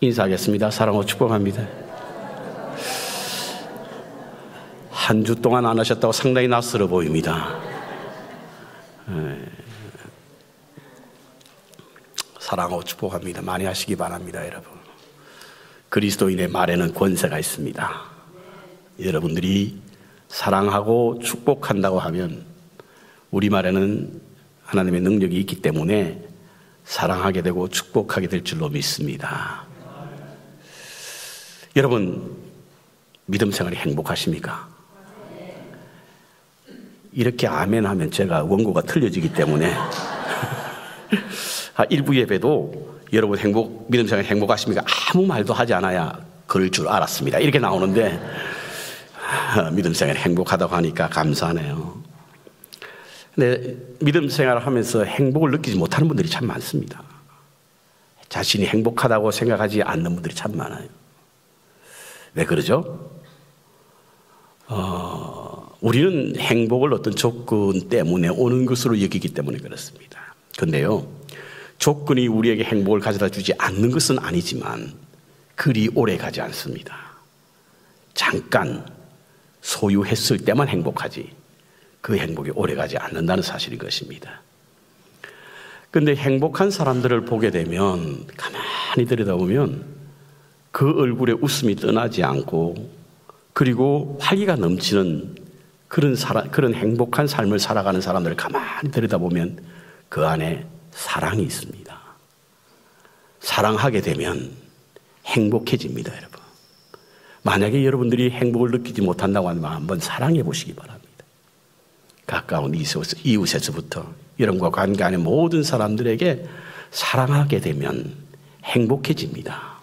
인사하겠습니다. 사랑하고 축복합니다. 한 주 동안 안 하셨다고 상당히 낯설어 보입니다. 사랑하고 축복합니다. 많이 하시기 바랍니다, 여러분. 그리스도인의 말에는 권세가 있습니다. 여러분들이 사랑하고 축복한다고 하면 우리말에는 하나님의 능력이 있기 때문에 사랑하게 되고 축복하게 될 줄로 믿습니다. 여러분, 믿음 생활이 행복하십니까? 이렇게 아멘 하면 제가 원고가 틀려지기 때문에 일부 예배도 여러분 믿음 생활이 행복하십니까? 아무 말도 하지 않아야 그럴 줄 알았습니다. 이렇게 나오는데 믿음 생활이 행복하다고 하니까 감사하네요. 근데 믿음 생활을 하면서 행복을 느끼지 못하는 분들이 참 많습니다. 자신이 행복하다고 생각하지 않는 분들이 참 많아요. 왜 그러죠? 우리는 행복을 어떤 조건 때문에 오는 것으로 여기기 때문에 그렇습니다. 그런데요, 조건이 우리에게 행복을 가져다 주지 않는 것은 아니지만 그리 오래 가지 않습니다. 잠깐 소유했을 때만 행복하지 그 행복이 오래 가지 않는다는 사실인 것입니다. 그런데 행복한 사람들을 보게 되면 가만히 들여다보면 그 얼굴에 웃음이 떠나지 않고 그리고 활기가 넘치는 그런 행복한 삶을 살아가는 사람들을 가만히 들여다보면 그 안에 사랑이 있습니다. 사랑하게 되면 행복해집니다, 여러분. 만약에 여러분들이 행복을 느끼지 못한다고 하면 한번 사랑해 보시기 바랍니다. 가까운 이웃에서부터 여러분과 관계하는 모든 사람들에게 사랑하게 되면 행복해집니다.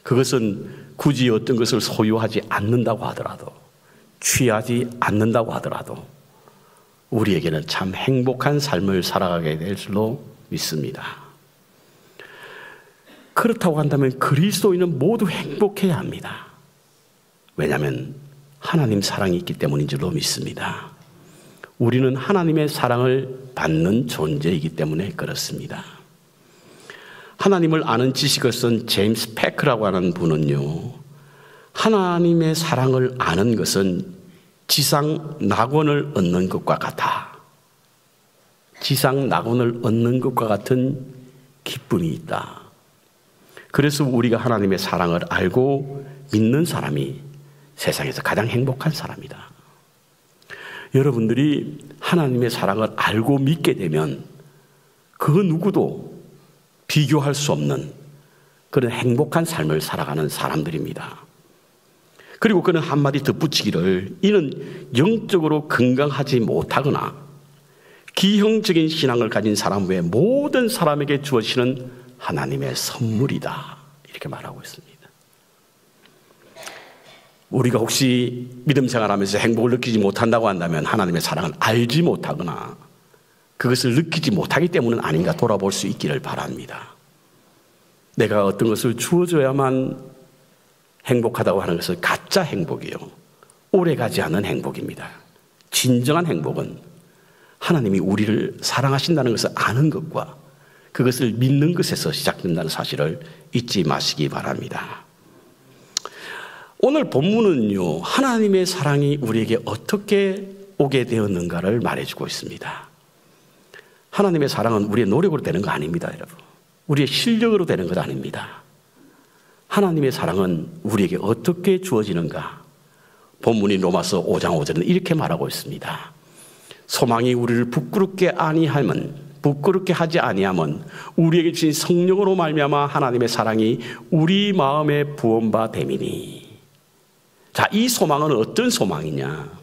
그것은 굳이 어떤 것을 소유하지 않는다고 하더라도, 취하지 않는다고 하더라도 우리에게는 참 행복한 삶을 살아가게 될 줄로 믿습니다. 그렇다고 한다면 그리스도인은 모두 행복해야 합니다. 왜냐하면 하나님 사랑이 있기 때문인 줄로 믿습니다. 우리는 하나님의 사랑을 받는 존재이기 때문에 그렇습니다. 하나님을 아는 지식을 쓴 제임스 패크라고 하는 분은요, 하나님의 사랑을 아는 것은 지상 낙원을 얻는 것과 같아. 지상 낙원을 얻는 것과 같은 기쁨이 있다. 그래서 우리가 하나님의 사랑을 알고 믿는 사람이 세상에서 가장 행복한 사람이다. 여러분들이 하나님의 사랑을 알고 믿게 되면 그 누구도 비교할 수 없는 그런 행복한 삶을 살아가는 사람들입니다. 그리고 그는 한마디 덧붙이기를, 이는 영적으로 건강하지 못하거나 기형적인 신앙을 가진 사람 외에 모든 사람에게 주어지는 하나님의 선물이다, 이렇게 말하고 있습니다. 우리가 혹시 믿음 생활하면서 행복을 느끼지 못한다고 한다면 하나님의 사랑을 알지 못하거나 그것을 느끼지 못하기 때문은 아닌가 돌아볼 수 있기를 바랍니다. 내가 어떤 것을 주어줘야만 행복하다고 하는 것은 가짜 행복이요, 오래가지 않은 행복입니다. 진정한 행복은 하나님이 우리를 사랑하신다는 것을 아는 것과 그것을 믿는 것에서 시작된다는 사실을 잊지 마시기 바랍니다. 오늘 본문은요, 하나님의 사랑이 우리에게 어떻게 오게 되었는가를 말해주고 있습니다. 하나님의 사랑은 우리의 노력으로 되는 거 아닙니다, 여러분. 우리의 실력으로 되는 것 아닙니다. 하나님의 사랑은 우리에게 어떻게 주어지는가? 본문인 로마서 5장 5절은 이렇게 말하고 있습니다. 소망이 우리를 부끄럽게 하지 아니하면 우리에게 주신 성령으로 말미암아 하나님의 사랑이 우리 마음에 부음바 됨이니. 자, 이 소망은 어떤 소망이냐?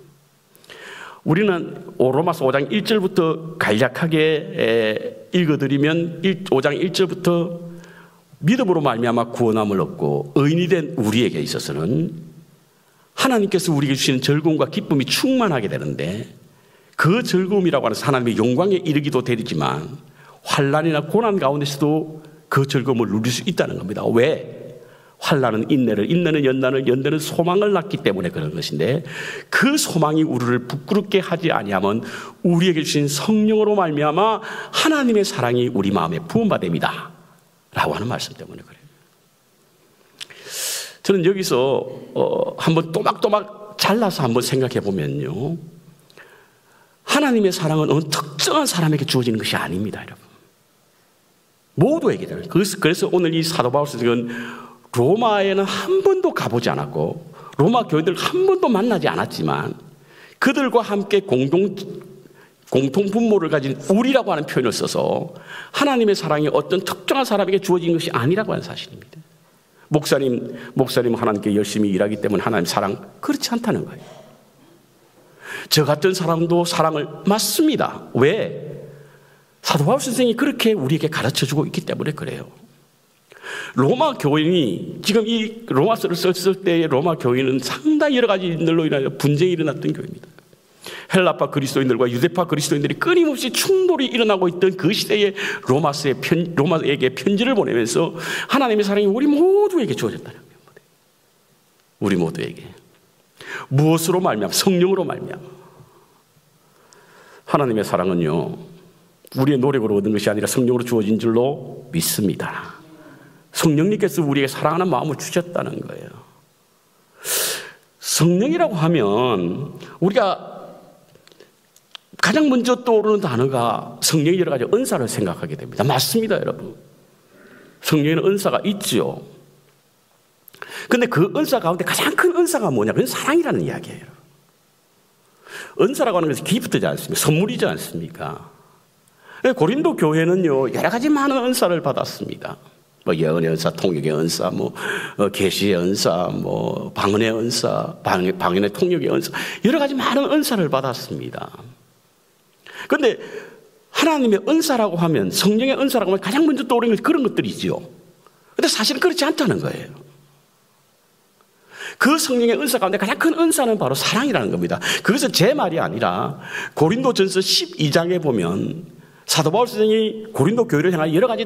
우리는 로마서 5장 1절부터 간략하게 읽어드리면 5장 1절부터 믿음으로 말미암아 구원함을 얻고 의인이 된 우리에게 있어서는 하나님께서 우리에게 주시는 즐거움과 기쁨이 충만하게 되는데, 그 즐거움이라고 하는 하나님의 영광에 이르기도 되지만 환난이나 고난 가운데서도 그 즐거움을 누릴 수 있다는 겁니다. 왜? 환난은 인내를, 인내는 연단을, 연단은 소망을 낳기 때문에 그런 것인데, 그 소망이 우리를 부끄럽게 하지 아니하면 우리에게 주신 성령으로 말미암아 하나님의 사랑이 우리 마음에 부음받음이다 라고 하는 말씀 때문에 그래요. 저는 여기서 한번 또박또박 잘라서 한번 생각해 보면요, 하나님의 사랑은 어느 특정한 사람에게 주어지는 것이 아닙니다, 여러분. 모두에게. 그래서 오늘 이 사도 바울 선생은 로마에는 한 번도 가보지 않았고 로마 교인들 한 번도 만나지 않았지만 그들과 함께 공통 분모를 가진 우리라고 하는 표현을 써서 하나님의 사랑이 어떤 특정한 사람에게 주어진 것이 아니라고 하는 사실입니다. 목사님 하나님께 열심히 일하기 때문에 하나님 사랑, 그렇지 않다는 거예요. 저 같은 사람도 사랑을 맞습니다. 왜? 사도 바울 선생이 그렇게 우리에게 가르쳐주고 있기 때문에 그래요. 로마 교인이 지금 이 로마서를 썼을 때의 로마 교인은 상당히 여러 가지 일들로 인하여 분쟁이 일어났던 교회입니다. 헬라파 그리스도인들과 유대파 그리스도인들이 끊임없이 충돌이 일어나고 있던 그 시대에 로마에게 편지를 보내면서 하나님의 사랑이 우리 모두에게 주어졌다는 거예요. 우리 모두에게. 무엇으로 말미암아? 성령으로 말미암아. 하나님의 사랑은요, 우리의 노력으로 얻은 것이 아니라 성령으로 주어진 줄로 믿습니다. 성령님께서 우리에게 사랑하는 마음을 주셨다는 거예요. 성령이라고 하면 우리가 가장 먼저 떠오르는 단어가 성령의 여러 가지 은사를 생각하게 됩니다. 맞습니다, 여러분. 성령에는 은사가 있죠. 그런데 그 은사 가운데 가장 큰 은사가 뭐냐? 그건 사랑이라는 이야기예요. 은사라고 하는 것은 기프트지 않습니까? 선물이지 않습니까? 고린도 교회는요, 여러 가지 많은 은사를 받았습니다. 예언의 은사, 통역의 은사, 계시의 은사, 방언의 은사, 방언의 통역의 은사, 여러 가지 많은 은사를 받았습니다. 그런데 하나님의 은사라고 하면, 성령의 은사라고 하면 가장 먼저 떠오르는 것이 그런 것들이지요. 그런데 사실은 그렇지 않다는 거예요. 그 성령의 은사 가운데 가장 큰 은사는 바로 사랑이라는 겁니다. 그것은 제 말이 아니라 고린도전서 12장에 보면 사도 바울 선생이 고린도 교회를 향하여 여러 가지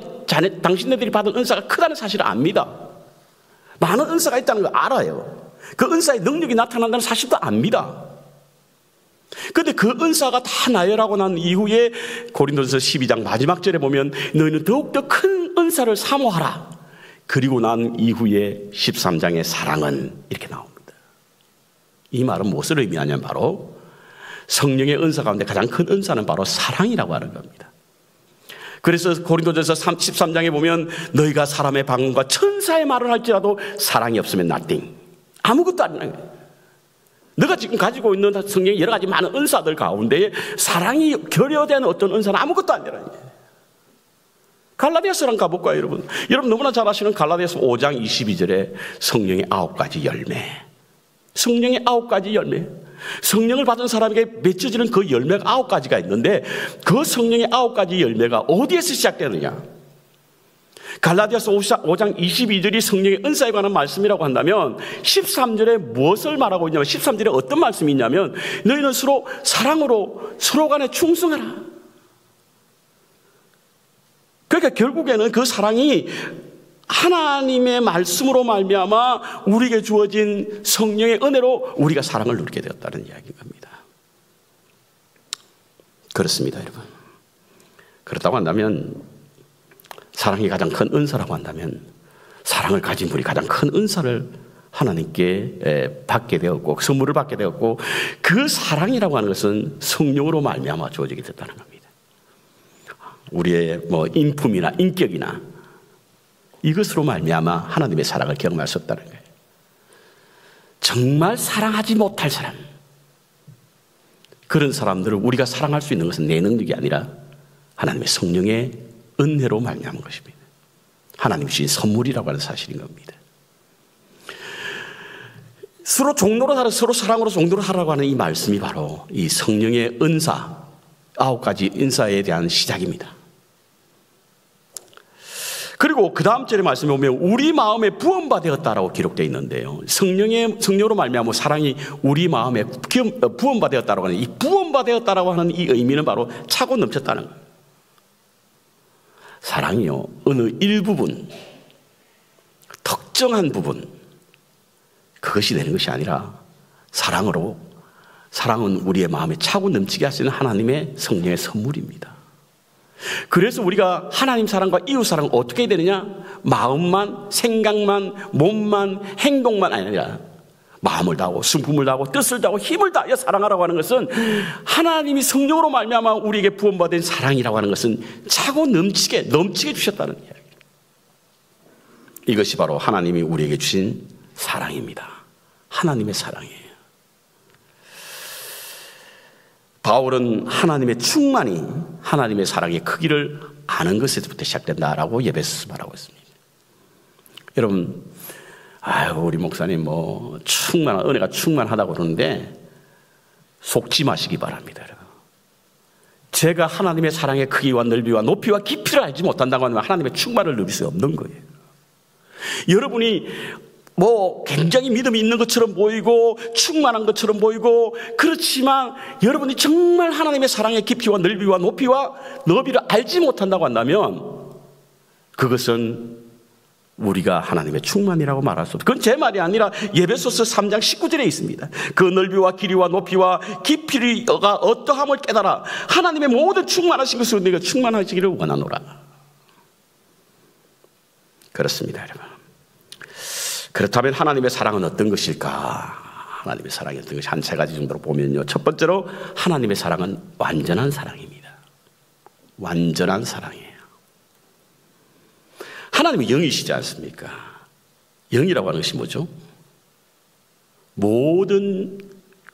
당신네들이 받은 은사가 크다는 사실을 압니다. 많은 은사가 있다는 걸 알아요. 그 은사의 능력이 나타난다는 사실도 압니다. 그런데 그 은사가 다 나열하고 난 이후에 고린도전서 12장 마지막 절에 보면 너희는 더욱더 큰 은사를 사모하라. 그리고 난 이후에 13장의 사랑은 이렇게 나옵니다. 이 말은 무엇을 의미하냐면 바로 성령의 은사 가운데 가장 큰 은사는 바로 사랑이라고 하는 겁니다. 그래서 고린도전서 13장에 보면 너희가 사람의 방언과 천사의 말을 할지라도 사랑이 없으면 nothing. 아무것도 아니라는 거예요. 너가 지금 가지고 있는 성령의 여러 가지 많은 은사들 가운데 사랑이 결여된 어떤 은사는 아무것도 아니라는 거예요. 갈라디아서랑 가볼까요, 여러분? 여러분 너무나 잘 아시는 갈라디아서 5장 22절에 성령의 9가지 열매. 성령의 9가지 열매. 성령을 받은 사람에게 맺혀지는 그 열매가 9가지가 있는데 그 성령의 9가지 열매가 어디에서 시작되느냐? 갈라디아서 5장 22절이 성령의 은사에 관한 말씀이라고 한다면 13절에 무엇을 말하고 있냐면 13절에 어떤 말씀이 있냐면 너희는 서로 사랑으로 서로 간에 충성하라. 그러니까 결국에는 그 사랑이 하나님의 말씀으로 말미암아 우리에게 주어진 성령의 은혜로 우리가 사랑을 누리게 되었다는 이야기인 겁니다. 그렇습니다, 여러분. 그렇다고 한다면 사랑이 가장 큰 은사라고 한다면 사랑을 가진 분이 가장 큰 은사를 하나님께 받게 되었고 선물을 받게 되었고 그 사랑이라고 하는 것은 성령으로 말미암아 주어지게 됐다는 겁니다. 우리의 인품이나 인격이나 이것으로 말미암아 하나님의 사랑을 경험할 수 없다는 거예요. 정말 사랑하지 못할 사람, 그런 사람들을 우리가 사랑할 수 있는 것은 내 능력이 아니라 하나님의 성령의 은혜로 말미암은 것입니다. 하나님 주신 선물이라고 하는 사실인 겁니다. 서로 종로로 살아 서로 사랑으로 종로로 하라고 하는 이 말씀이 바로 이 성령의 은사 9가지 은사에 대한 시작입니다. 그리고 그 다음 절에 말씀에 보면 우리 마음에 부음바 되었다라고 기록되어 있는데요. 성령으로 말미암아 사랑이 우리 마음에 부음바 되었다라고 하는 이 부음바 되었다라고 하는 이 의미는 바로 차고 넘쳤다는 거예요. 사랑이요, 어느 일부분, 특정한 부분, 그것이 되는 것이 아니라 사랑은 우리의 마음에 차고 넘치게 하시는 하나님의 성령의 선물입니다. 그래서 우리가 하나님 사랑과 이웃 사랑을 어떻게 해야 되느냐? 마음만, 생각만, 몸만, 행동만 아니라 마음을 다하고 순품을 다하고 뜻을 다하고 힘을 다하여 사랑하라고 하는 것은 하나님이 성령으로 말미암아 우리에게 부恩받은 사랑이라고 하는 것은 차고 넘치게 주셨다는 이야기. 이것이 바로 하나님이 우리에게 주신 사랑입니다. 하나님의 사랑이에요. 바울은 하나님의 충만이 하나님의 사랑의 크기를 아는 것에서부터 시작된다라고 에베소서 말하고 있습니다. 여러분, 우리 목사님 은혜가 충만하다고 그러는데 속지 마시기 바랍니다. 여러분. 제가 하나님의 사랑의 크기와 넓이와 높이와 깊이를 알지 못한다고 하면 하나님의 충만을 누릴 수 없는 거예요. 여러분이 굉장히 믿음이 있는 것처럼 보이고 충만한 것처럼 보이고 그렇지만 여러분이 정말 하나님의 사랑의 깊이와 넓이와 높이와 너비를 알지 못한다고 한다면 그것은 우리가 하나님의 충만이라고 말할 수 없어요. 그건 제 말이 아니라 에베소서 3장 19절에 있습니다. 그 넓이와 길이와 높이와 깊이가 어떠함을 깨달아 하나님의 모든 충만하신 것으로 내가 충만하시기를 원하노라. 그렇습니다, 여러분. 그렇다면 하나님의 사랑은 어떤 것일까? 하나님의 사랑이 어떤 것이 한 세 가지 정도로 보면요. 첫 번째로 하나님의 사랑은 완전한 사랑입니다. 완전한 사랑이에요. 하나님은 영이시지 않습니까? 영이라고 하는 것이 뭐죠? 모든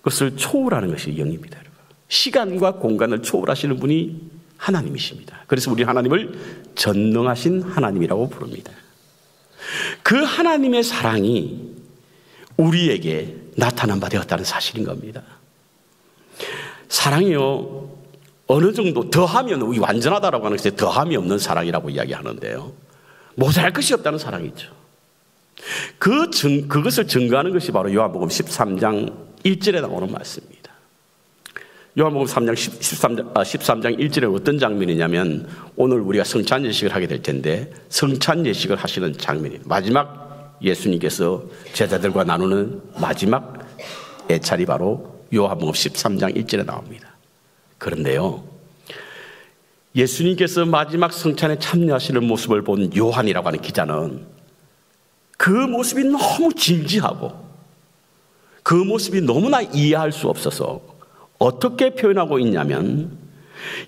것을 초월하는 것이 영입니다. 여러분. 시간과 공간을 초월하시는 분이 하나님이십니다. 그래서 우리 하나님을 전능하신 하나님이라고 부릅니다. 그 하나님의 사랑이 우리에게 나타난 바 되었다는 사실인 겁니다. 사랑이요, 어느 정도 더하면 우리 완전하다라고 하는 것에 더함이 없는 사랑이라고 이야기하는데요, 모자랄 것이 없다는 사랑이죠. 그것을 증거하는 것이 바로 요한복음 13장 1절에 나오는 말씀입니다. 요한복음 13장 1절에 어떤 장면이냐면 오늘 우리가 성찬 예식을 하게 될 텐데 성찬 예식을 하시는 장면이에요. 마지막 예수님께서 제자들과 나누는 마지막 예찰이 바로 요한복음 13장 1절에 나옵니다. 그런데요, 예수님께서 마지막 성찬에 참여하시는 모습을 본 요한이라고 하는 기자는 그 모습이 너무 진지하고 그 모습이 너무나 이해할 수 없어서 어떻게 표현하고 있냐면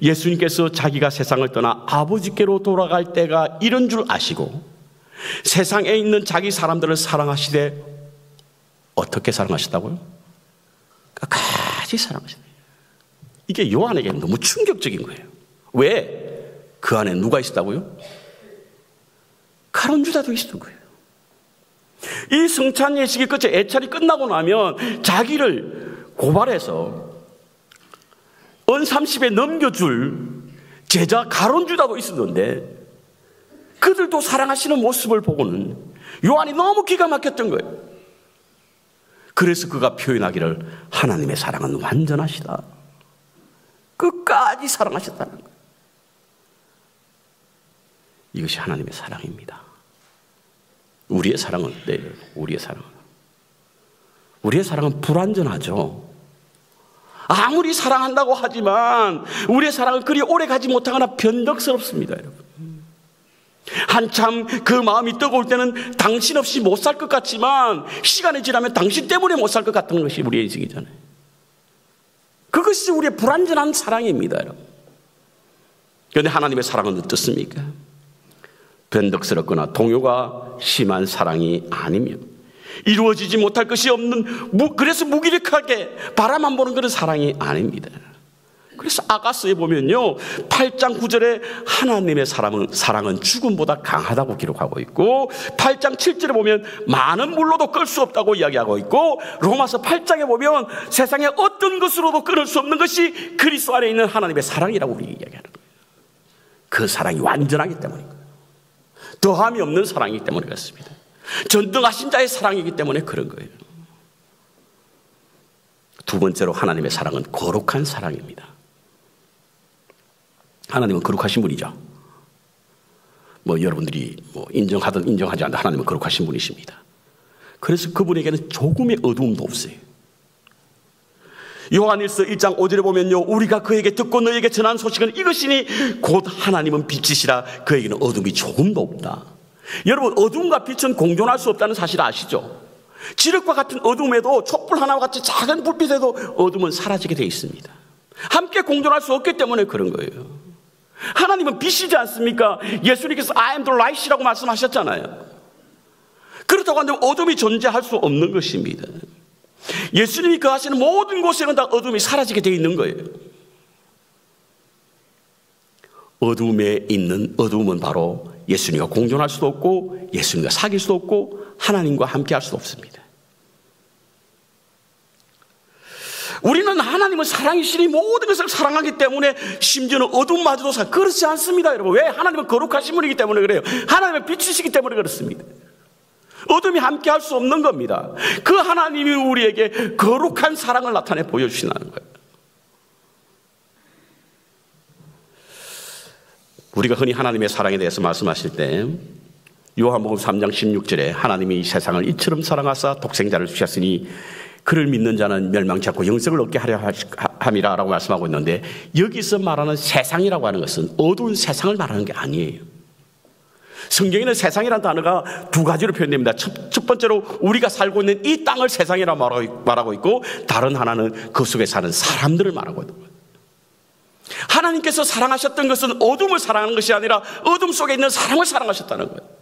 예수님께서 자기가 세상을 떠나 아버지께로 돌아갈 때가 이런 줄 아시고 세상에 있는 자기 사람들을 사랑하시되 어떻게 사랑하셨다고요? 끝까지 사랑하시네요. 이게 요한에게 너무 충격적인 거예요. 왜? 그 안에 누가 있었다고요? 가룟 유다도 있었던 거예요. 이 성찬 예식이 끝에 예찰이 끝나고 나면 자기를 고발해서 은 30에 넘겨줄 제자 가룟 유다도 있었는데 그들도 사랑하시는 모습을 보고는 요한이 너무 기가 막혔던 거예요. 그래서 그가 표현하기를 하나님의 사랑은 완전하시다. 끝까지 사랑하셨다는 거예요. 이것이 하나님의 사랑입니다. 우리의 사랑은 어때요? 우리의 사랑은 불완전하죠. 아무리 사랑한다고 하지만 우리의 사랑은 그리 오래 가지 못하거나 변덕스럽습니다, 여러분. 한참 그 마음이 뜨거울 때는 당신 없이 못 살 것 같지만 시간이 지나면 당신 때문에 못 살 것 같은 것이 우리의 인생이잖아요. 그것이 우리의 불완전한 사랑입니다, 여러분. 그런데 하나님의 사랑은 어떻습니까? 변덕스럽거나 동요가 심한 사랑이 아니며 이루어지지 못할 것이 없는, 그래서 무기력하게 바라만 보는 그런 사랑이 아닙니다. 그래서 아가서에 보면요 8장 9절에 하나님의 사랑은 죽음보다 강하다고 기록하고 있고 8장 7절에 보면 많은 물로도 끌 수 없다고 이야기하고 있고 로마서 8장에 보면 세상에 어떤 것으로도 끊을 수 없는 것이 그리스도 안에 있는 하나님의 사랑이라고 우리 이야기하는 거예요. 그 사랑이 완전하기 때문입니다. 더함이 없는 사랑이기 때문에 그렇습니다. 전능하신 자의 사랑이기 때문에 그런 거예요. 두 번째로 하나님의 사랑은 거룩한 사랑입니다. 하나님은 거룩하신 분이죠. 여러분들이 인정하든 인정하지 않든 하나님은 거룩하신 분이십니다. 그래서 그분에게는 조금의 어두움도 없어요. 요한일서 1장 5절에 보면요, 우리가 그에게 듣고 너에게 전한 소식은 이것이니 곧 하나님은 빛이시라 그에게는 어둠이 조금도 없다. 여러분, 어둠과 빛은 공존할 수 없다는 사실 아시죠? 지륵과 같은 어둠에도 촛불 하나와 같이 작은 불빛에도 어둠은 사라지게 되어 있습니다. 함께 공존할 수 없기 때문에 그런 거예요. 하나님은 빛이지 않습니까? 예수님께서 I am the light이라고 말씀하셨잖아요. 그렇다고 한다면 어둠이 존재할 수 없는 것입니다. 예수님이 거하시는 모든 곳에는 다 어둠이 사라지게 되어 있는 거예요. 어둠에 있는 어둠은 바로 예수님과 공존할 수도 없고 예수님과 사귈 수도 없고 하나님과 함께 할 수도 없습니다. 우리는 하나님은 사랑이시니 모든 것을 사랑하기 때문에 심지어는 어둠마저도 그렇지 않습니다. 여러분, 왜? 하나님은 거룩하신 분이기 때문에 그래요. 하나님은 빛이시기 때문에 그렇습니다. 어둠이 함께 할 수 없는 겁니다. 그 하나님이 우리에게 거룩한 사랑을 나타내 보여주시는 거예요. 우리가 흔히 하나님의 사랑에 대해서 말씀하실 때 요한복음 3장 16절에 하나님이 이 세상을 이처럼 사랑하사 독생자를 주셨으니 그를 믿는 자는 멸망치 않고 영생을 얻게 하려 함이라 라고 말씀하고 있는데, 여기서 말하는 세상이라고 하는 것은 어두운 세상을 말하는 게 아니에요. 성경에는 세상이라는 단어가 두 가지로 표현됩니다. 첫 번째로 우리가 살고 있는 이 땅을 세상이라고 말하고 있고, 다른 하나는 그 속에 사는 사람들을 말하고 있는 거예요. 하나님께서 사랑하셨던 것은 어둠을 사랑하는 것이 아니라 어둠 속에 있는 사람을 사랑하셨다는 거예요.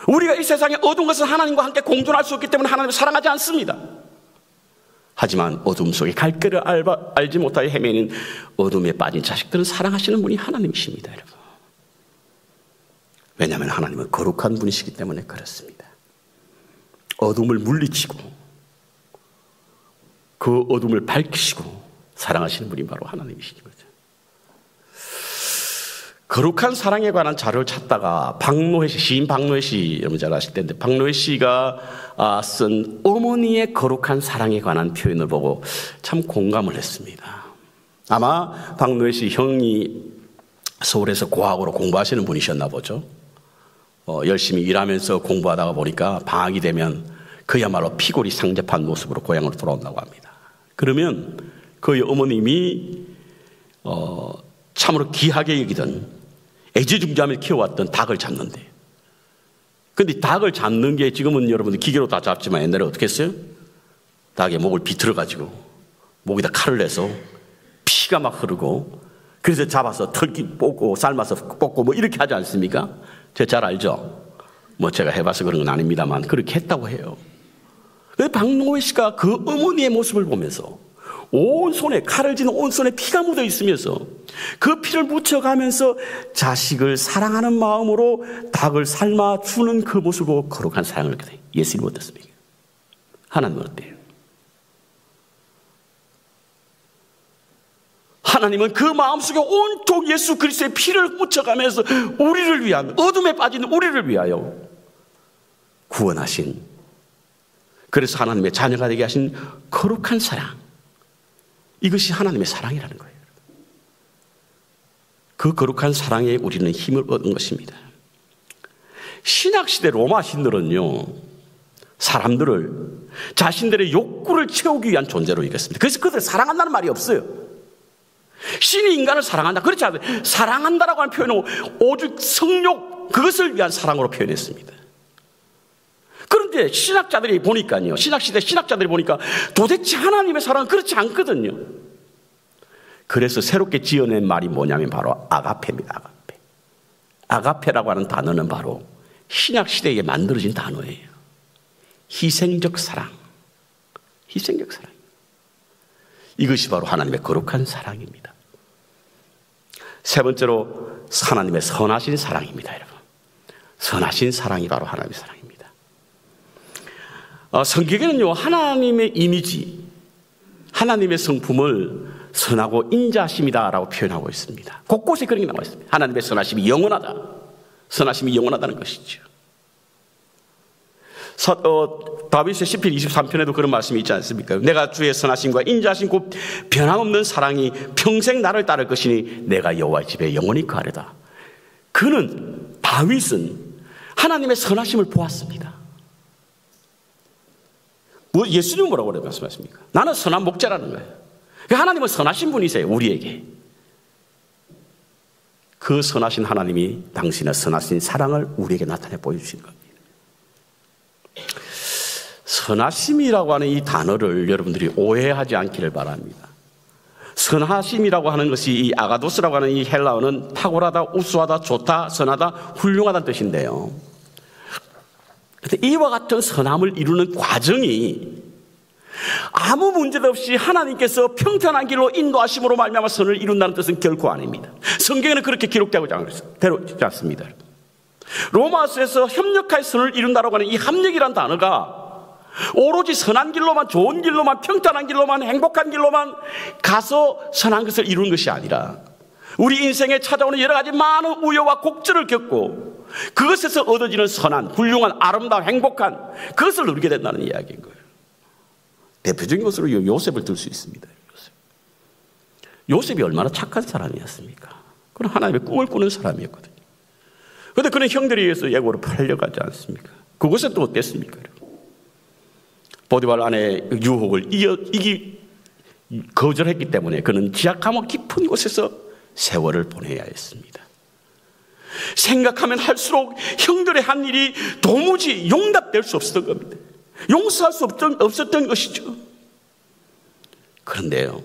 우리가 이 세상에 어두운 것은 하나님과 함께 공존할 수 없기 때문에 하나님을 사랑하지 않습니다. 하지만 어둠 속에 갈 길을 알지 못하여 헤매는 어둠에 빠진 자식들은 사랑하시는 분이 하나님이십니다, 여러분. 왜냐하면 하나님은 거룩한 분이시기 때문에 그렇습니다. 어둠을 물리치고 그 어둠을 밝히시고 사랑하시는 분이 바로 하나님이시죠. 거룩한 사랑에 관한 자료를 찾다가 시인 박노해 씨, 여러분 잘 아실 텐데, 박노해 씨가 쓴 어머니의 거룩한 사랑에 관한 표현을 보고 참 공감을 했습니다. 아마 박노해 씨 형이 서울에서 고학으로 공부하시는 분이셨나 보죠. 열심히 일하면서 공부하다가 보니까 방학이 되면 그야말로 피골이 상접한 모습으로 고향으로 돌아온다고 합니다. 그러면 그의 어머님이 참으로 귀하게 여기던 애지중지하며 키워왔던 닭을 잡는데, 근데 닭을 잡는 게 지금은 여러분들 기계로 다 잡지만 옛날에 어떻게 했어요? 닭의 목을 비틀어가지고 목에다 칼을 내서 피가 막 흐르고, 그래서 잡아서 털기 뽑고 삶아서 뽑고 뭐 이렇게 하지 않습니까? 제가 잘 알죠? 뭐 제가 해봐서 그런 건 아닙니다만 그렇게 했다고 해요. 그래서 박노해 씨가 그 어머니의 모습을 보면서 온 손에, 칼을 쥐는 온 손에 피가 묻어 있으면서 그 피를 묻혀가면서 자식을 사랑하는 마음으로 닭을 삶아 주는 그 모습으로 거룩한 사랑을 하게 돼요. 예수님은 어떻습니까? 하나님은 어때요? 하나님은 그 마음속에 온통 예수 그리스도의 피를 묻혀가면서 우리를 위한, 어둠에 빠진 우리를 위하여 구원하신, 그래서 하나님의 자녀가 되게 하신 거룩한 사랑, 이것이 하나님의 사랑이라는 거예요. 그 거룩한 사랑에 우리는 힘을 얻은 것입니다. 신약시대 로마 신들은요, 사람들을 자신들의 욕구를 채우기 위한 존재로 여겼습니다. 그래서 그들을 사랑한다는 말이 없어요. 신이 인간을 사랑한다, 그렇지 않아요. 사랑한다라고 하는 표현은 오직 성욕, 그것을 위한 사랑으로 표현했습니다. 그런데 신학자들이 보니까요, 신학시대 신학자들이 보니까 도대체 하나님의 사랑은 그렇지 않거든요. 그래서 새롭게 지어낸 말이 뭐냐면 바로 아가페입니다. 아가페. 아가페라고 하는 단어는 바로 신약시대에 만들어진 단어예요. 희생적 사랑. 희생적 사랑. 이것이 바로 하나님의 거룩한 사랑입니다. 세 번째로 하나님의 선하신 사랑입니다, 여러분. 선하신 사랑이 바로 하나님의 사랑입니다. 성경에는요, 하나님의 이미지, 하나님의 성품을 선하고 인자하심이다라고 표현하고 있습니다. 곳곳에 그런 게 나와 있습니다. 하나님의 선하심이 영원하다. 선하심이 영원하다는 것이죠. 다윗의 시편 23편에도 그런 말씀이 있지 않습니까? 내가 주의 선하심과 인자하심 곧 변함없는 사랑이 평생 나를 따를 것이니 내가 여호와의 집에 영원히 거하리다. 다윗은 하나님의 선하심을 보았습니다. 예수님은 뭐라고 말씀하십니까? 나는 선한 목자라는 거예요. 하나님은 선하신 분이세요, 우리에게. 그 선하신 하나님이 당신의 선하신 사랑을 우리에게 나타내 보여주시는 겁니다. 선하심이라고 하는 이 단어를 여러분들이 오해하지 않기를 바랍니다. 선하심이라고 하는 것이 이 아가도스라고 하는 이 헬라어는 탁월하다, 우수하다, 좋다, 선하다, 훌륭하다는 뜻인데요. 이와 같은 선함을 이루는 과정이 아무 문제도 없이 하나님께서 평탄한 길로 인도하심으로 말미암아 선을 이룬다는 뜻은 결코 아닙니다. 성경에는 그렇게 기록되고 있지 않습니다. 로마서에서 협력하여 선을 이룬다라고 하는 이 합력이라는 단어가 오로지 선한 길로만, 좋은 길로만, 평탄한 길로만, 행복한 길로만 가서 선한 것을 이루는 것이 아니라 우리 인생에 찾아오는 여러 가지 많은 우여와 곡절을 겪고 그것에서 얻어지는 선한, 훌륭한, 아름다운, 행복한 그것을 누리게 된다는 이야기인 거예요. 대표적인 것으로 요셉을 들 수 있습니다. 요셉이 얼마나 착한 사람이었습니까? 그는 하나님의 꿈을 꾸는 사람이었거든요. 그런데 그는 형들에 의해서 예고로 팔려가지 않습니까? 그것은 또 어땠습니까? 보디발 아내의 유혹을 거절했기 때문에 그는 지하 감옥 깊은 곳에서 세월을 보내야 했습니다. 생각하면 할수록 형들의 한 일이 도무지 용납될 수 없었던 겁니다. 용서할 수 없었던 것이죠. 그런데요,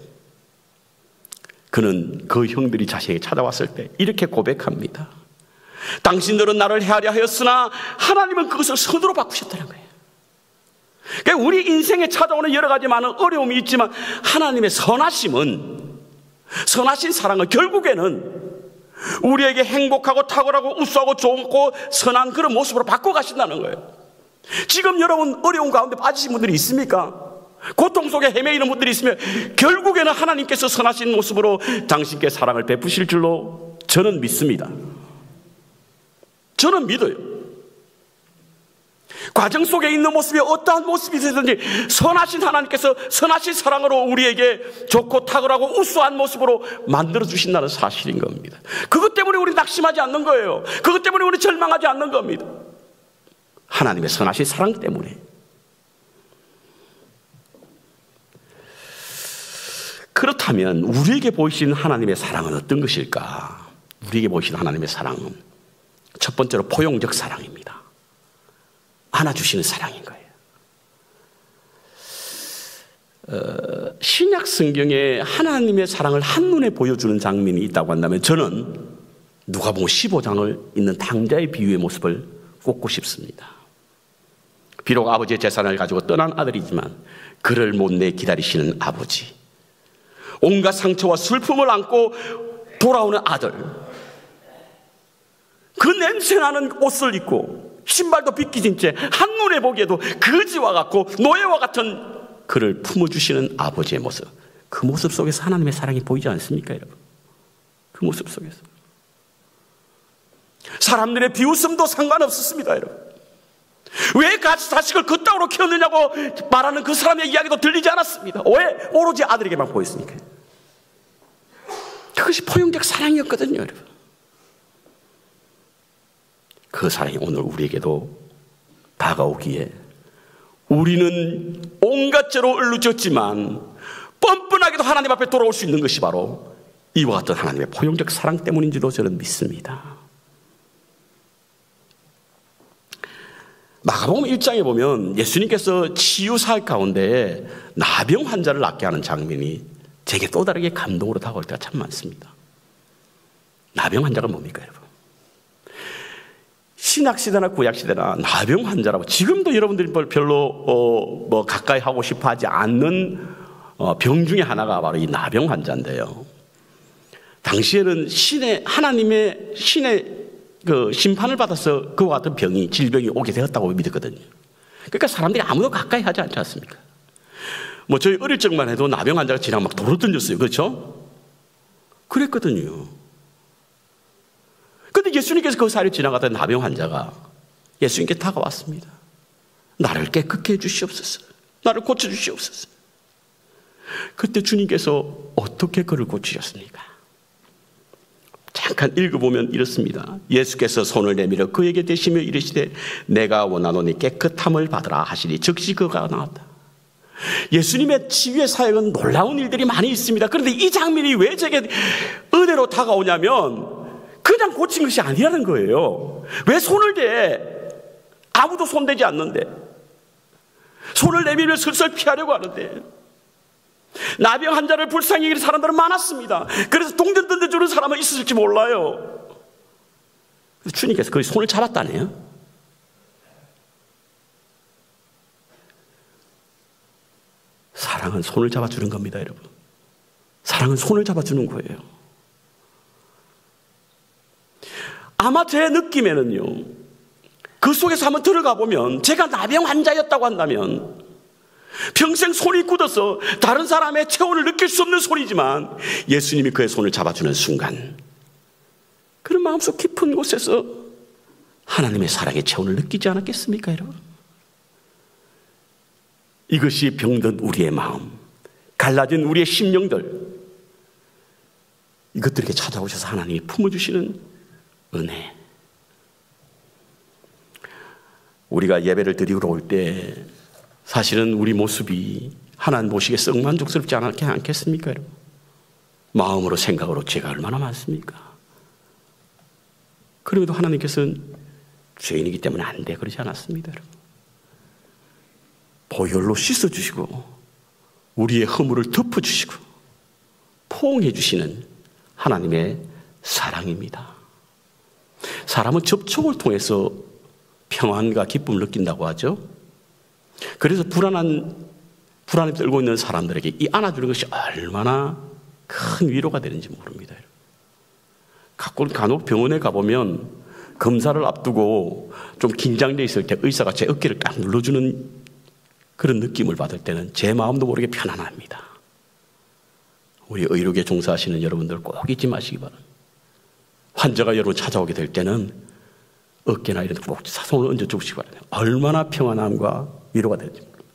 그는 그 형들이 자신에게 찾아왔을 때 이렇게 고백합니다. 당신들은 나를 헤아려 하였으나 하나님은 그것을 선으로 바꾸셨다는 거예요. 그러니까 우리 인생에 찾아오는 여러 가지 많은 어려움이 있지만 하나님의 선하심은, 선하신 사랑은 결국에는 우리에게 행복하고 탁월하고 우수하고 좋고 선한 그런 모습으로 바꿔가신다는 거예요. 지금 여러분 어려운 가운데 빠지신 분들이 있습니까? 고통 속에 헤매이는 분들이 있으면 결국에는 하나님께서 선하신 모습으로 당신께 사랑을 베푸실 줄로 저는 믿습니다. 저는 믿어요. 과정 속에 있는 모습이 어떠한 모습이 되든지 선하신 하나님께서 선하신 사랑으로 우리에게 좋고 탁월하고 우수한 모습으로 만들어주신다는 사실인 겁니다. 그것 때문에 우리 낙심하지 않는 거예요. 그것 때문에 우리 절망하지 않는 겁니다. 하나님의 선하신 사랑 때문에. 그렇다면 우리에게 보이신 하나님의 사랑은 어떤 것일까? 우리에게 보이신 하나님의 사랑은 첫 번째로 포용적 사랑입니다. 안아주시는 사랑인 거예요. 신약 성경에 하나님의 사랑을 한눈에 보여주는 장면이 있다고 한다면 저는 누가복음 15장을 있는 탕자의 비유의 모습을 꼽고 싶습니다. 비록 아버지의 재산을 가지고 떠난 아들이지만 그를 못내 기다리시는 아버지, 온갖 상처와 슬픔을 안고 돌아오는 아들, 그 냄새나는 옷을 입고 신발도 빗기진 채 한눈에 보기에도 거지와 같고 노예와 같은 그를 품어주시는 아버지의 모습, 그 모습 속에서 하나님의 사랑이 보이지 않습니까, 여러분? 그 모습 속에서 사람들의 비웃음도 상관없었습니다, 여러분. 왜 자식을 그따위로 키웠느냐고 말하는 그 사람의 이야기도 들리지 않았습니다. 왜? 오로지 아들에게만 보였으니까. 그것이 포용적 사랑이었거든요, 여러분. 그 사랑이 오늘 우리에게도 다가오기에 우리는 온갖 죄로 얼룩졌지만 뻔뻔하게도 하나님 앞에 돌아올 수 있는 것이 바로 이와 같은 하나님의 포용적 사랑 때문인 줄로 저는 믿습니다. 마가복음 1장에 보면 예수님께서 치유사역 가운데 나병 환자를 낫게 하는 장면이 제게 또 다르게 감동으로 다가올 때가 참 많습니다. 나병 환자가 뭡니까, 여러분? 신약시대나 구약시대나 나병 환자라고 지금도 여러분들이 별로 가까이 하고 싶어 하지 않는 병 중에 하나가 바로 이 나병 환자인데요. 당시에는 하나님의 신의 그 심판을 받아서 그와 같은 질병이 오게 되었다고 믿었거든요. 그러니까 사람들이 아무도 가까이 하지 않지 않습니까? 저희 어릴 적만 해도 나병 환자가 지나가 막 돌을 던졌어요. 그렇죠? 그랬거든요. 그런데 예수님께서 그 사이를 지나가던 나병 환자가 예수님께 다가왔습니다. 나를 깨끗게 해주시옵소서. 나를 고쳐주시옵소서. 그때 주님께서 어떻게 그를 고치셨습니까? 잠깐 읽어보면 이렇습니다. 예수께서 손을 내밀어 그에게 대시며 이르시되 내가 원하노니 깨끗함을 받으라 하시니 즉시 그가 나았다. 예수님의 치유의 사역은 놀라운 일들이 많이 있습니다. 그런데 이 장면이 왜 제게 은혜로 다가오냐면 그냥 고친 것이 아니라는 거예요. 왜 손을 대? 아무도 손대지 않는데. 손을 내밀며 슬슬 피하려고 하는데. 나병 환자를 불쌍히 여기는 사람들은 많았습니다. 그래서 동전 던져주는 사람은 있었을지 몰라요. 주님께서 그 손을 잡았다네요. 사랑은 손을 잡아주는 겁니다, 여러분. 사랑은 손을 잡아주는 거예요. 아마 제 느낌에는요, 그 속에서 한번 들어가 보면 제가 나병 환자였다고 한다면 평생 손이 굳어서 다른 사람의 체온을 느낄 수 없는 손이지만 예수님이 그의 손을 잡아주는 순간 그런 마음속 깊은 곳에서 하나님의 사랑의 체온을 느끼지 않았겠습니까, 여러분? 이것이 병든 우리의 마음, 갈라진 우리의 심령들, 이것들에게 찾아오셔서 하나님이 품어주시는 은혜. 우리가 예배를 드리러 올 때 사실은 우리 모습이 하나님 보시기에 썩 만족스럽지 않겠습니까, 여러분? 마음으로 생각으로 죄가 얼마나 많습니까? 그럼에도 하나님께서는 죄인이기 때문에 안 돼 그러지 않았습니다, 여러분. 보혈로 씻어주시고 우리의 허물을 덮어주시고 포옹해 주시는 하나님의 사랑입니다. 사람은 접촉을 통해서 평안과 기쁨을 느낀다고 하죠. 그래서 불안에 떨고 있는 사람들에게 이 안아주는 것이 얼마나 큰 위로가 되는지 모릅니다. 간혹 병원에 가보면 검사를 앞두고 좀 긴장되어 있을 때 의사가 제 어깨를 딱 눌러주는 그런 느낌을 받을 때는 제 마음도 모르게 편안합니다. 우리 의료계 종사하시는 여러분들 꼭 잊지 마시기 바랍니다. 환자가 여러분 찾아오게 될 때는 어깨나 이런 데 꼭 손을 얹어주시기 바랍니다. 얼마나 평안함과 위로가 되는지 모릅니다.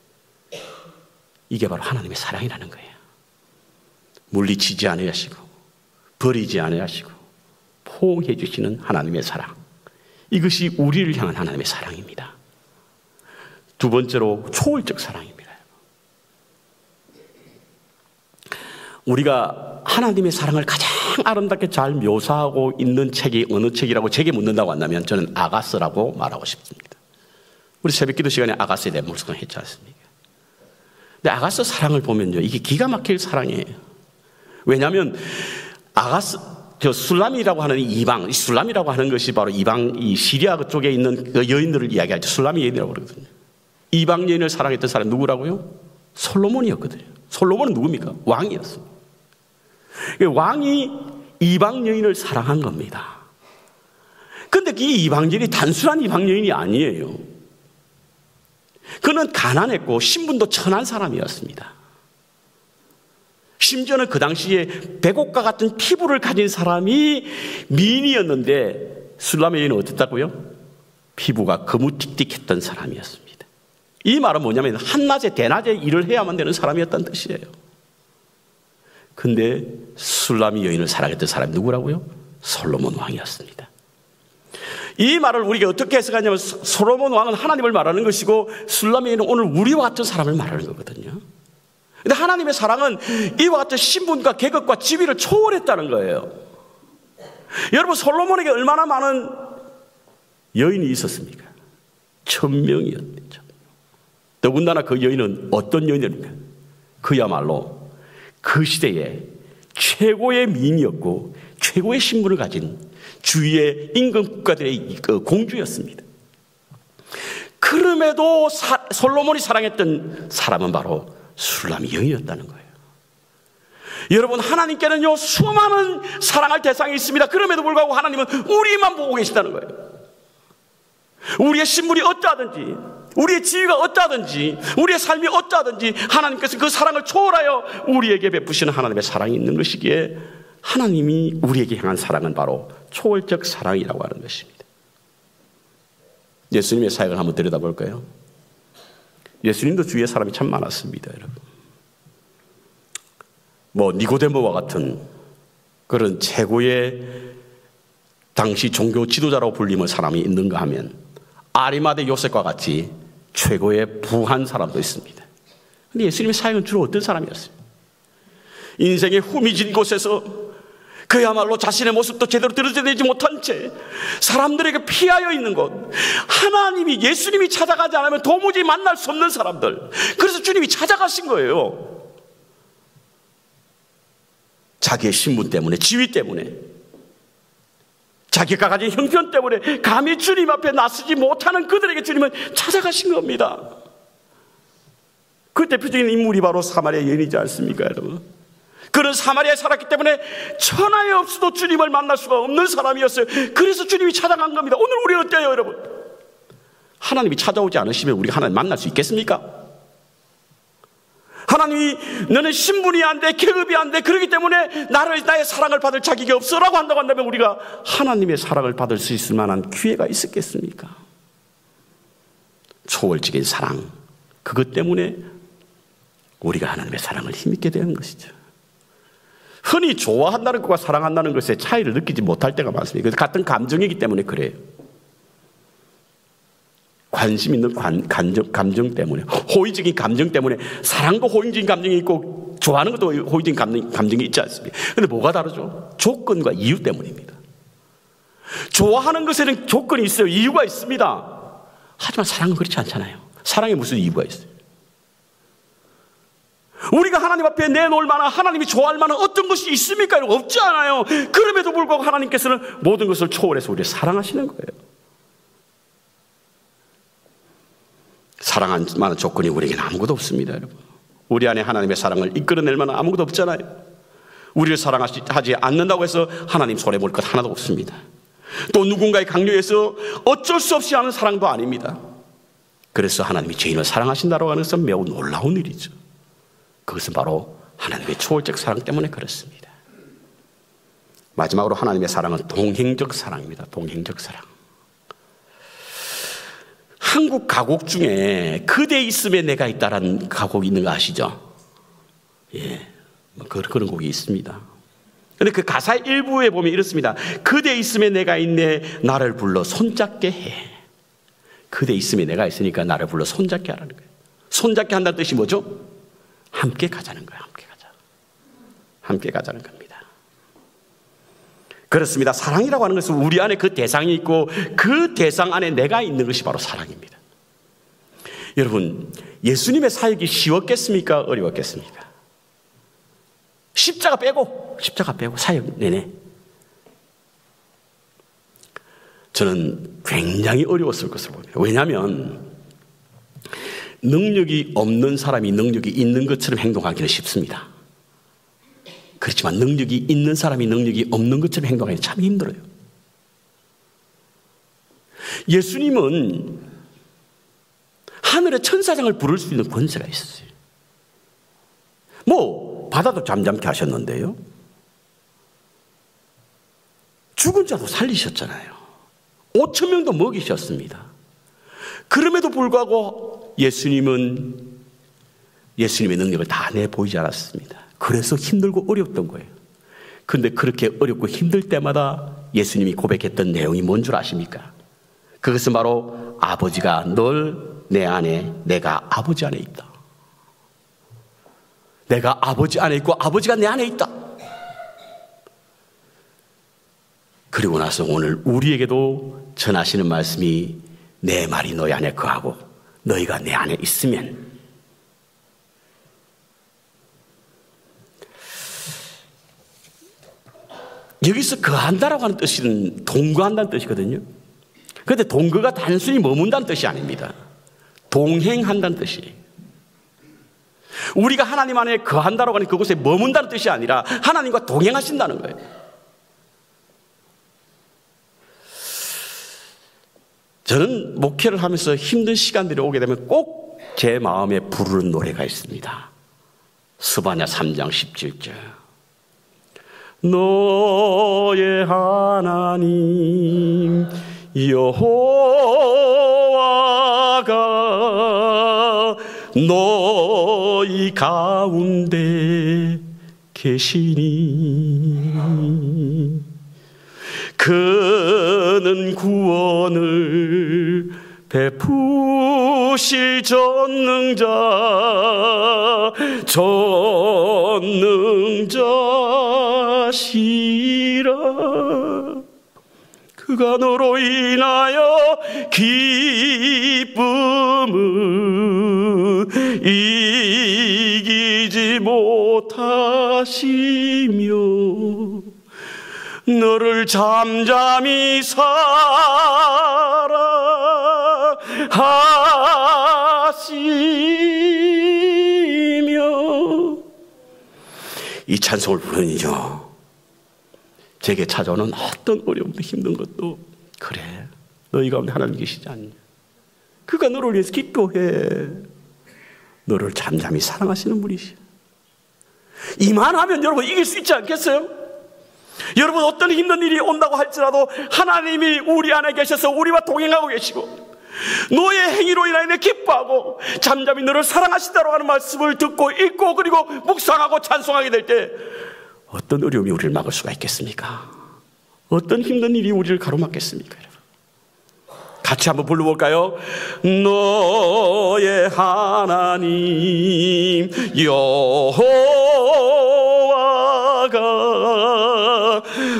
이게 바로 하나님의 사랑이라는 거예요. 물리치지 아니하시고 버리지 아니하시고 포옹해 주시는 하나님의 사랑. 이것이 우리를 향한 하나님의 사랑입니다. 두 번째로 초월적 사랑입니다. 우리가 하나님의 사랑을 가장 아름답게 잘 묘사하고 있는 책이 어느 책이라고 제게 묻는다고 한다면 저는 아가서라고 말하고 싶습니다. 우리 새벽기도 시간에 아가서에 대한 물성을 했지 않습니까? 근데 아가서 사랑을 보면요, 이게 기가 막힐 사랑이에요. 왜냐하면 술람이라고 하는 이방, 술람이라고 하는 것이 바로 이방, 이 시리아 쪽에 있는 그 여인들을 이야기하죠. 술람이 여인이라고 그러거든요. 이방 여인을 사랑했던 사람이 누구라고요? 솔로몬이었거든요. 솔로몬은 누굽니까? 왕이었어요. 왕이 이방 여인을 사랑한 겁니다. 그런데 이 이방 여인이 단순한 이방 여인이 아니에요. 그는 가난했고 신분도 천한 사람이었습니다. 심지어는 그 당시에 백옥과 같은 피부를 가진 사람이 미인이었는데 술람의 여인은 어땠다고요? 피부가 거무틱틱했던 사람이었습니다. 이 말은 뭐냐면 한낮에 대낮에 일을 해야만 되는 사람이었다는 뜻이에요. 근데 술람이 여인을 사랑했던 사람이 누구라고요? 솔로몬 왕이었습니다. 이 말을 우리가 어떻게 해석하냐면 솔로몬 왕은 하나님을 말하는 것이고 술람의 여인은 오늘 우리와 같은 사람을 말하는 거거든요. 근데 하나님의 사랑은 이와 같은 신분과 계급과 지위를 초월했다는 거예요. 여러분, 솔로몬에게 얼마나 많은 여인이 있었습니까? 1000명이었죠. 더군다나 그 여인은 어떤 여인입니까? 그야말로 그 시대에 최고의 미인이었고 최고의 신분을 가진 주위의 임금 국가들의 공주였습니다. 그럼에도 솔로몬이 사랑했던 사람은 바로 술람이 여인이었다는 거예요. 여러분, 하나님께는요 수많은 사랑할 대상이 있습니다. 그럼에도 불구하고 하나님은 우리만 보고 계시다는 거예요. 우리의 신분이 어떠하든지, 우리의 지위가 어떠하든지, 우리의 삶이 어떠하든지 하나님께서 그 사랑을 초월하여 우리에게 베푸시는 하나님의 사랑이 있는 것이기에 하나님이 우리에게 향한 사랑은 바로 초월적 사랑이라고 하는 것입니다. 예수님의 사역을 한번 들여다볼까요? 예수님도 주위에 사람이 참 많았습니다, 여러분. 니고데모와 같은 그런 최고의 당시 종교 지도자라고 불리는 사람이 있는가 하면 아리마대 요셉과 같이 최고의 부한 사람도 있습니다. 근데 예수님의 사역은 주로 어떤 사람이었어요? 인생의 후미진 곳에서 그야말로 자신의 모습도 제대로 드러내지 못한 채 사람들에게 피하여 있는 곳, 하나님이, 예수님이 찾아가지 않으면 도무지 만날 수 없는 사람들, 그래서 주님이 찾아가신 거예요. 자기의 신분 때문에, 지위 때문에, 자기가 가진 형편 때문에 감히 주님 앞에 나서지 못하는 그들에게 주님은 찾아가신 겁니다. 그 대표적인 인물이 바로 사마리아 여인이지 않습니까, 여러분? 그는 사마리아에 살았기 때문에 천하에 없어도 주님을 만날 수가 없는 사람이었어요. 그래서 주님이 찾아간 겁니다. 오늘 우리 어때요, 여러분? 하나님이 찾아오지 않으시면 우리가 하나님 만날 수 있겠습니까? 하나님이 너는 신분이 안 돼, 계급이 안 돼, 그렇기 때문에 나의 사랑을 받을 자격이 없어라고 한다고 한다면 우리가 하나님의 사랑을 받을 수 있을 만한 기회가 있었겠습니까? 초월적인 사랑, 그것 때문에 우리가 하나님의 사랑을 힘있게 되는 것이죠. 흔히 좋아한다는 것과 사랑한다는 것의 차이를 느끼지 못할 때가 많습니다. 그래서 같은 감정이기 때문에 그래요. 관심 있는 감정 때문에, 호의적인 감정 때문에, 사랑도 호의적인 감정이 있고 좋아하는 것도 호의적인 감정이 있지 않습니까? 그런데 뭐가 다르죠? 조건과 이유 때문입니다. 좋아하는 것에는 조건이 있어요. 이유가 있습니다. 하지만 사랑은 그렇지 않잖아요. 사랑에 무슨 이유가 있어요? 우리가 하나님 앞에 내놓을 만한, 하나님이 좋아할 만한 어떤 것이 있습니까? 없지 않아요. 그럼에도 불구하고 하나님께서는 모든 것을 초월해서 우리를 사랑하시는 거예요. 사랑할 만한 조건이 우리에게는 아무것도 없습니다, 여러분. 우리 안에 하나님의 사랑을 이끌어낼 만한 아무것도 없잖아요. 우리를 사랑하지 않는다고 해서 하나님 손에 볼 것 하나도 없습니다. 또 누군가의 강요해서 어쩔 수 없이 하는 사랑도 아닙니다. 그래서 하나님이 죄인을 사랑하신다고 하는 것은 매우 놀라운 일이죠. 그것은 바로 하나님의 초월적 사랑 때문에 그렇습니다. 마지막으로 하나님의 사랑은 동행적 사랑입니다. 동행적 사랑. 한국 가곡 중에 그대 있음에 내가 있다라는 가곡이 있는 거 아시죠? 예, 그런 곡이 있습니다. 그런데 그 가사 일부에 보면 이렇습니다. 그대 있음에 내가 있네, 나를 불러 손잡게 해. 그대 있음에 내가 있으니까 나를 불러 손잡게 하라는 거예요. 손잡게 한다는 뜻이 뭐죠? 함께 가자는 거예요. 함께 가자. 함께 가자는 겁니다. 그렇습니다. 사랑이라고 하는 것은 우리 안에 그 대상이 있고 그 대상 안에 내가 있는 것이 바로 사랑입니다. 여러분, 예수님의 사역이 쉬웠겠습니까? 어려웠겠습니까? 십자가 빼고 사역 내내 저는 굉장히 어려웠을 것으로 봅니다. 왜냐하면 능력이 없는 사람이 능력이 있는 것처럼 행동하기는 쉽습니다. 그렇지만 능력이 있는 사람이 능력이 없는 것처럼 행동하기 참 힘들어요. 예수님은 하늘의 천사장을 부를 수 있는 권세가 있었어요. 바다도 잠잠케 하셨는데요. 죽은 자도 살리셨잖아요. 5,000명도 먹이셨습니다. 그럼에도 불구하고 예수님의 능력을 다 내보이지 않았습니다. 그래서 힘들고 어렵던 거예요. 그런데 그렇게 어렵고 힘들 때마다 예수님이 고백했던 내용이 뭔 줄 아십니까? 그것은 바로 아버지가 늘 내 안에, 내가 아버지 안에 있다. 내가 아버지 안에 있고 아버지가 내 안에 있다. 그리고 나서 오늘 우리에게도 전하시는 말씀이 내 말이 너희 안에 거하고 너희가 내 안에 있으면 여기서 거한다라고 하는 뜻은 동거한다는 뜻이거든요. 그런데 동거가 단순히 머문다는 뜻이 아닙니다. 동행한다는 뜻이에요. 우리가 하나님 안에 거한다라고 하는 그곳에 머문다는 뜻이 아니라 하나님과 동행하신다는 거예요. 저는 목회를 하면서 힘든 시간들이 오게 되면 꼭 제 마음에 부르는 노래가 있습니다. 스바냐 3장 17절. 너의 하나님 여호와가 너희 가운데 계시니 그는 구원을 베푸실 전능자시라. 그가 너로 인하여 기쁨을 이기지 못하시며 너를 잠잠히 사랑하시며. 이 찬송을 부르니요, 제게 찾아오는 어떤 어려움도 힘든 것도, 그래, 너희 가운데 하나님 계시지 않냐, 그가 너를 위해서 기뻐해, 너를 잠잠히 사랑하시는 분이시야. 이만하면 여러분 이길 수 있지 않겠어요? 여러분, 어떤 힘든 일이 온다고 할지라도 하나님이 우리 안에 계셔서 우리와 동행하고 계시고 너의 행위로 인하여 기뻐하고 잠잠히 너를 사랑하신다고 하는 말씀을 듣고 읽고 그리고 묵상하고 찬송하게 될 때 어떤 어려움이 우리를 막을 수가 있겠습니까? 어떤 힘든 일이 우리를 가로막겠습니까? 여러분, 같이 한번 불러볼까요? 너의 하나님 여호와가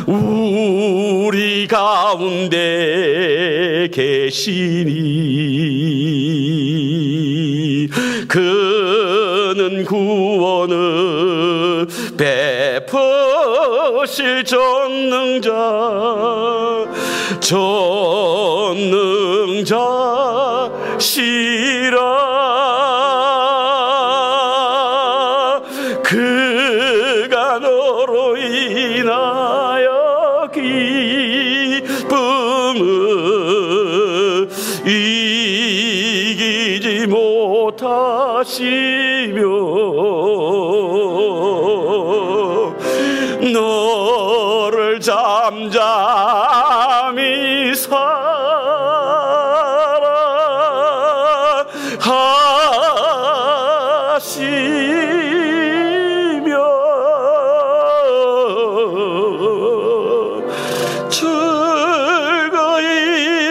우리 가운데 계시니 그는 구원을 베푸실 전능자시라. 그가 너로 인하여 기쁨을 이기지 못하시며 너를 잠잠히 사랑하시며 즐거이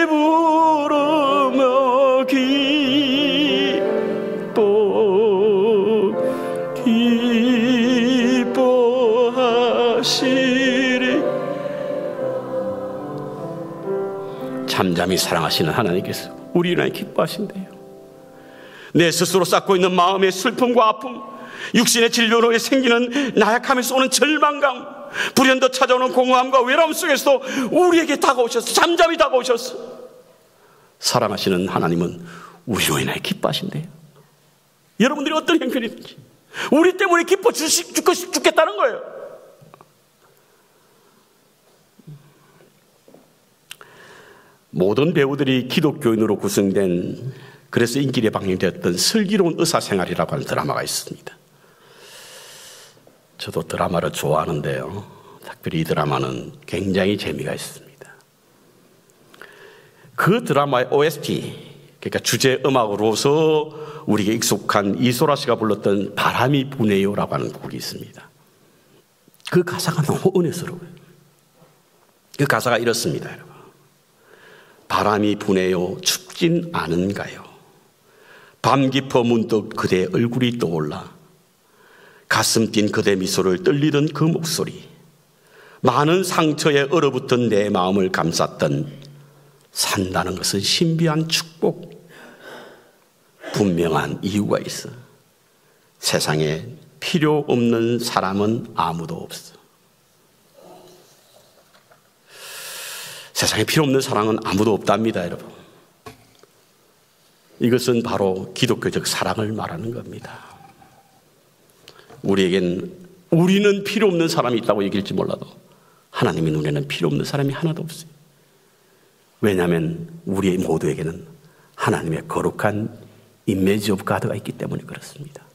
부르며 기뻐하시리. 잠잠히 사랑하시는 하나님께서 우리를 기뻐하신대요. 내 스스로 쌓고 있는 마음의 슬픔과 아픔, 육신의 진료로 생기는 나약함에서 오는 절망감, 불현듯 찾아오는 공허함과 외로움 속에서도 우리에게 다가오셔서 잠잠히 다가오셔서 사랑하시는 하나님은 우리로 인하여 기뻐하신대요. 여러분들이 어떤 형편이든지 우리 때문에 기뻐 죽겠다는 거예요. 모든 배우들이 기독교인으로 구성된, 그래서 인기에 방영되었던 슬기로운 의사생활이라고 하는 드라마가 있습니다. 저도 드라마를 좋아하는데요, 특별히 이 드라마는 굉장히 재미가 있습니다. 그 드라마의 OST, 그러니까 주제 음악으로서 우리에게 익숙한 이소라 씨가 불렀던 바람이 부네요라고 하는 곡이 있습니다. 그 가사가 너무 은혜스러워요. 그 가사가 이렇습니다, 여러분. 바람이 부네요, 춥진 않은가요? 밤 깊어 문득 그대 얼굴이 떠올라 가슴 뛴 그대 미소를 떨리던 그 목소리, 많은 상처에 얼어붙은 내 마음을 감쌌던 산다는 것은 신비한 축복, 분명한 이유가 있어. 세상에 필요 없는 사람은 아무도 없어. 세상에 필요 없는 사랑은 아무도 없답니다, 여러분. 이것은 바로 기독교적 사랑을 말하는 겁니다. 우리는 필요 없는 사람이 있다고 얘기할지 몰라도 하나님의 눈에는 필요 없는 사람이 하나도 없어요. 왜냐하면 우리 모두에게는 하나님의 거룩한 이미지 오브 가드가 있기 때문에 그렇습니다.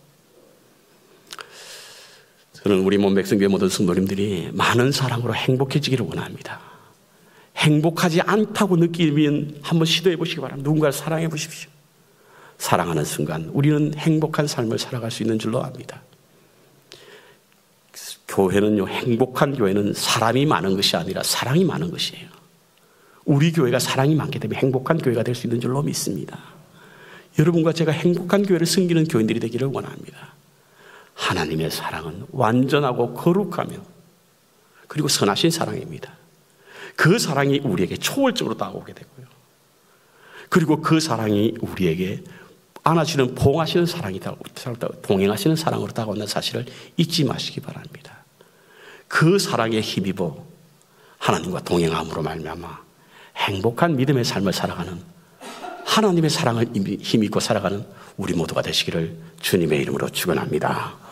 저는 우리 몸백성교회 모든 성도님들이 많은 사랑으로 행복해지기를 원합니다. 행복하지 않다고 느끼면 한번 시도해 보시기 바랍니다. 누군가를 사랑해 보십시오. 사랑하는 순간 우리는 행복한 삶을 살아갈 수 있는 줄로 압니다. 교회는요, 행복한 교회는 사람이 많은 것이 아니라 사랑이 많은 것이에요. 우리 교회가 사랑이 많기 때문에 행복한 교회가 될 수 있는 줄로 믿습니다. 여러분과 제가 행복한 교회를 섬기는 교인들이 되기를 원합니다. 하나님의 사랑은 완전하고 거룩하며 그리고 선하신 사랑입니다. 그 사랑이 우리에게 초월적으로 다가오게 되고요. 그리고 그 사랑이 우리에게 안아주는 봉하시는 사랑이 동행하시는 사랑으로 다가온다는 사실을 잊지 마시기 바랍니다. 그 사랑에 힘입어 하나님과 동행함으로 말미암아 행복한 믿음의 삶을 살아가는 하나님의 사랑을 힘입고 살아가는 우리 모두가 되시기를 주님의 이름으로 축원합니다.